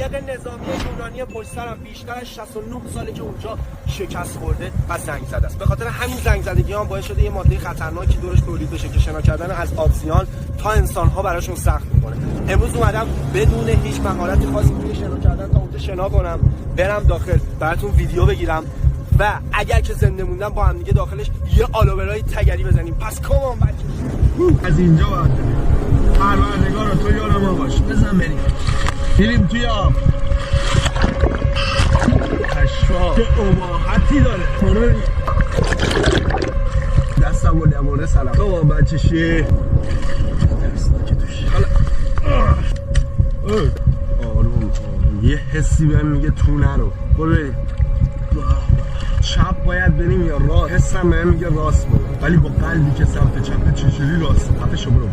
قایق نظامی یونانی پشت سرم بیشتر از 69 ساله که اونجا شکست خورده و زنگ زده است. به خاطر همین زنگ زدگی هم باعث شده یه ماده خطرناکی دورش تولید بشه که شنا کردن از آبزیان تا انسان‌ها براشون سخت می‌کنه. امروز اومدم بدون هیچ مهارتی خاصی توی شنا کردن تا اونجا شنا کنم، برم داخل براتون ویدیو بگیرم و اگر که زنده موندم با هم دیگه داخلش یه آلوبرای تگری بزنیم. پس کامان بچه از اینجا باید پروردگارا تو یار ما باش. بزن بریم میریم توی آب. اشوا که اباحتی داره. برو دستم و لمونه سلام. کامان بچه شی درستاکی توش. آروم یه حسی بهم میگه تو نرو. برو بریم. چپ باید بریم یا راست؟ حسم بهم میگه راست برو، ولی با قلبی که سمت چپ چجوری راست؟ خفه برو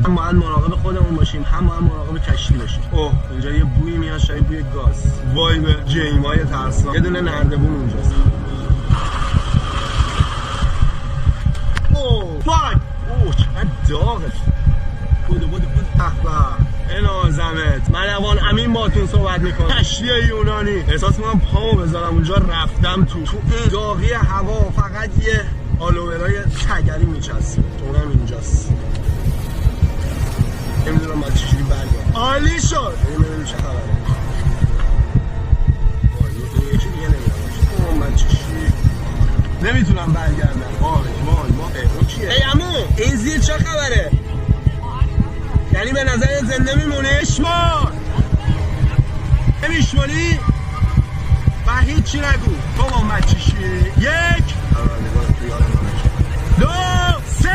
هم باید مراقب خودمون باشیم، هم باید مراقب کشتی باشیم. اوه اینجا یه بویی میاد، شاید بوی گاز. وای به جیمای ترسناک. یه دونه نردبون اونجاست. اوه فاک. اوه چقدر داغه. بودو انازمت من اوان امین باتون صحبت میکنم. کشتی یونانی. احساس میکنم پامو بذارم اونجا رفتم تو این داغی هوا فقط یه آلوورای تگری میچسبه. اونم اینجاست. نمیدونم باید چجوری برگردم. عالی شد. نمیدونم چه خبره. یکی دیگه نمیدونم. من چجوری نمیتونم برگردم. وای اون کیه؟ ای عمو این زیر چه خبره؟ یعنی به نظر زنده میمونه؟ اشمان نمیشمانی؟ و هیچی نگو. کامان بچه شی. 1 2 3